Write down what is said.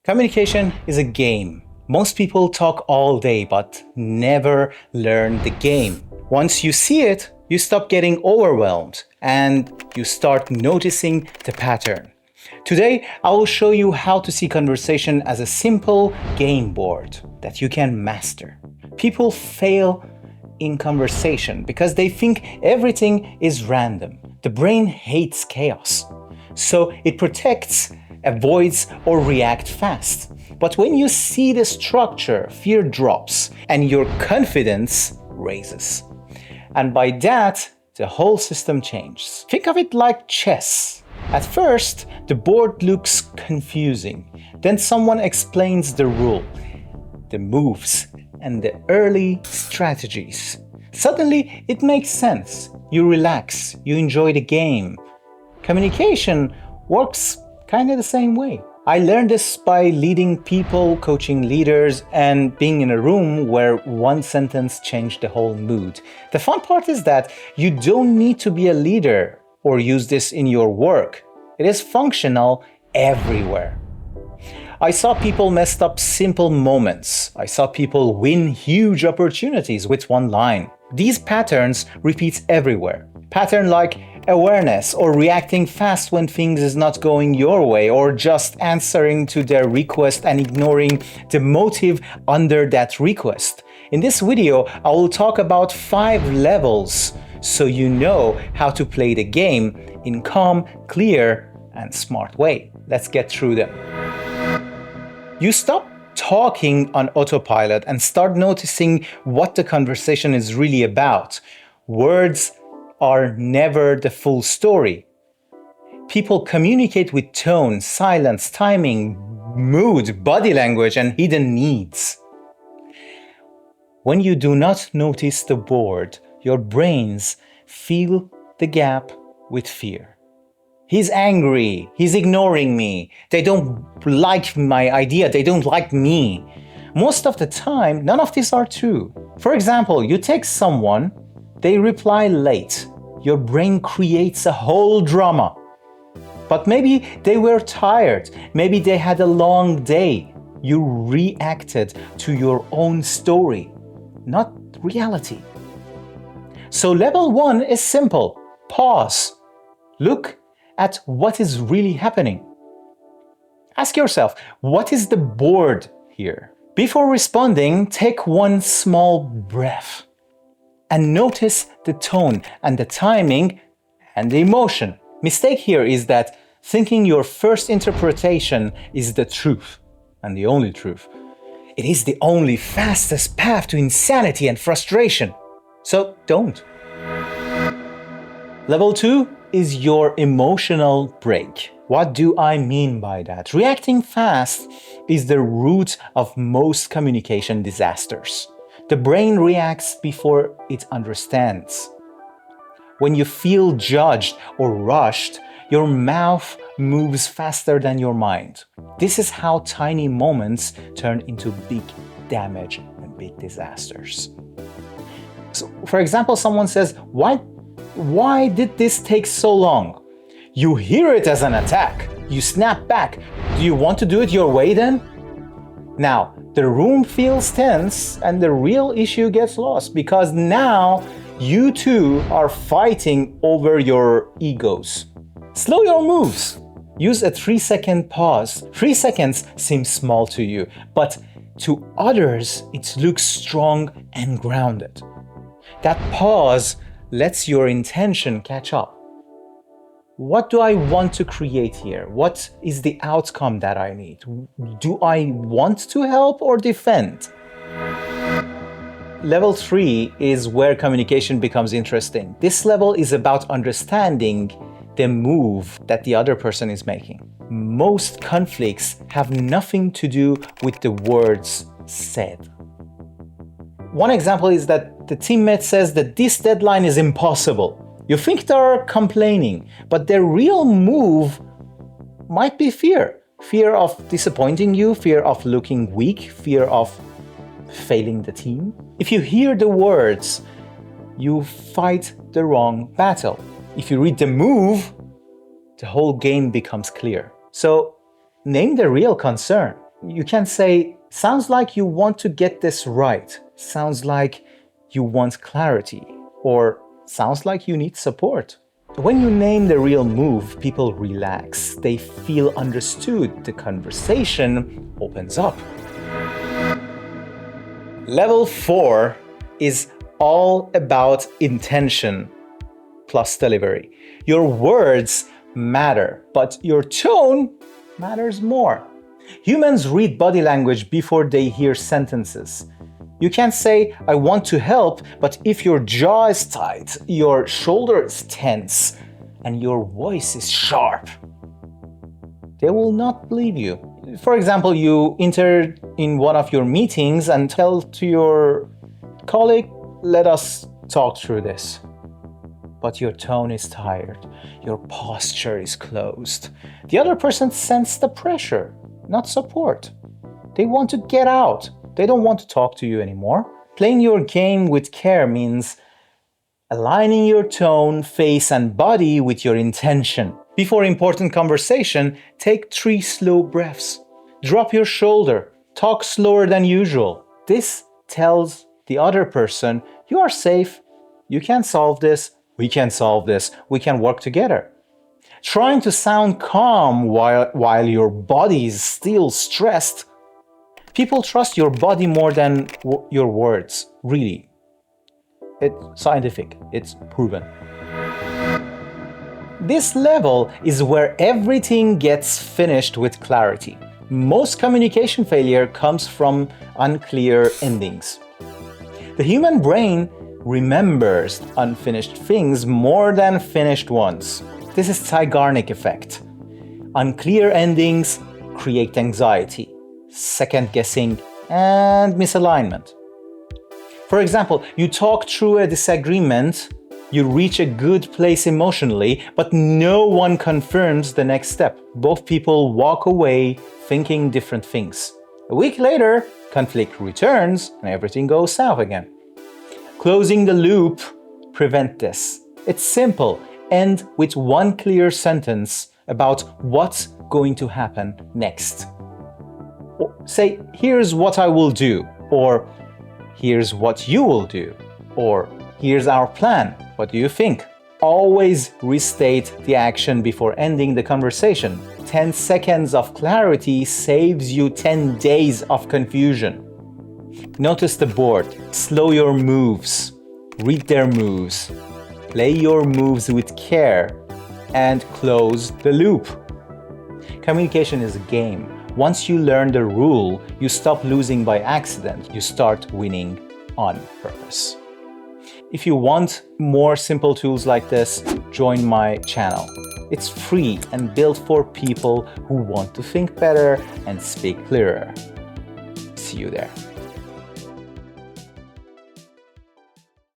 Communication is a game. Most people talk all day but never learn the game. Once you see it, you stop getting overwhelmed and you start noticing the pattern. Today, I will show you how to see conversation as a simple game board that you can master. People fail in conversation because they think everything is random. The brain hates chaos, so it protects, avoids, or reacts fast. But when you see the structure, fear drops and your confidence raises. And by that, the whole system changes. Think of it like chess. At first, the board looks confusing. Then someone explains the rule, the moves, and the early strategies. Suddenly, it makes sense. You relax, you enjoy the game. Communication works kind of the same way. I learned this by leading people, coaching leaders, and being in a room where one sentence changed the whole mood. The fun part is that you don't need to be a leader or use this in your work. It is functional everywhere. I saw people mess up simple moments. I saw people win huge opportunities with one line. These patterns repeat everywhere. Pattern like awareness or reacting fast when things is not going your way, or just answering to their request and ignoring the motive under that request. In this video, I will talk about 5 levels so you know how to play the game in calm, clear, and smart way. Let's get through them. You stop talking on autopilot and start noticing what the conversation is really about. Words are never the full story. People communicate with tone, silence, timing, mood, body language, and hidden needs. When you do not notice the board, your brains fill the gap with fear. He's angry, he's ignoring me, they don't like my idea, they don't like me. Most of the time, none of these are true. For example, you text someone, they reply late. Your brain creates a whole drama. But maybe they were tired, maybe they had a long day. You reacted to your own story, not reality. So level 1 is simple. Pause. Look at what is really happening. Ask yourself, what is the board here? Before responding, take one small breath and notice the tone and the timing and the emotion. Mistake here is that thinking your first interpretation is the truth and the only truth. It is the only fastest path to insanity and frustration. So don't. Level 2 is your emotional break. What do I mean by that? Reacting fast is the root of most communication disasters. The brain reacts before it understands. When you feel judged or rushed, your mouth moves faster than your mind. This is how tiny moments turn into big damage and big disasters. So, for example, someone says, Why did this take so long? You hear it as an attack. You snap back. Do you want to do it your way then? Now, the room feels tense and the real issue gets lost because now you two are fighting over your egos. Slow your moves. Use a 3-second pause. 3 seconds seems small to you, but to others it looks strong and grounded. That pause lets your intention catch up. What do I want to create here? What is the outcome that I need? Do I want to help or defend? Level 3 is where communication becomes interesting. This level is about understanding the move that the other person is making. Most conflicts have nothing to do with the words said. One example is that the teammate says that this deadline is impossible. You think they're complaining, but their real move might be fear. Fear of disappointing you, fear of looking weak, fear of failing the team. If you hear the words, you fight the wrong battle. If you read the move, the whole game becomes clear. So name the real concern. You can say, sounds like you want to get this right. Sounds like you want clarity. Or sounds like you need support. When you name the real move, people relax. They feel understood. The conversation opens up. Level 4 is all about intention plus delivery. Your words matter, but your tone matters more. Humans read body language before they hear sentences. You can say, I want to help, but if your jaw is tight, your shoulder is tense, and your voice is sharp, they will not believe you. For example, you enter in one of your meetings and tell to your colleague, let us talk through this. But your tone is tired, your posture is closed. The other person senses the pressure, not support. They want to get out. They don't want to talk to you anymore. Playing your game with care means aligning your tone, face, and body with your intention. Before important conversation, take 3 slow breaths. Drop your shoulder. Talk slower than usual. This tells the other person, you are safe. You can solve this. We can solve this. We can work together. Trying to sound calm while your body is still stressed. People trust your body more than your words, really. It's scientific, it's proven. This level is where everything gets finished with clarity. Most communication failure comes from unclear endings. The human brain remembers unfinished things more than finished ones. This is Zeigarnik effect. Unclear endings create anxiety, second guessing, and misalignment. For example, you talk through a disagreement, you reach a good place emotionally, but no one confirms the next step. Both people walk away thinking different things. A week later, conflict returns and everything goes south again. Closing the loop prevents this. It's simple. End with one clear sentence about what's going to happen next. Say, here's what I will do, or here's what you will do, or here's our plan. What do you think? Always restate the action before ending the conversation. 10 seconds of clarity saves you 10 days of confusion. Notice the board. Slow your moves. Read their moves. Play your moves with care and close the loop. Communication is a game. Once you learn the rule, you stop losing by accident. You start winning on purpose. If you want more simple tools like this, join my channel. It's free and built for people who want to think better and speak clearer. See you there.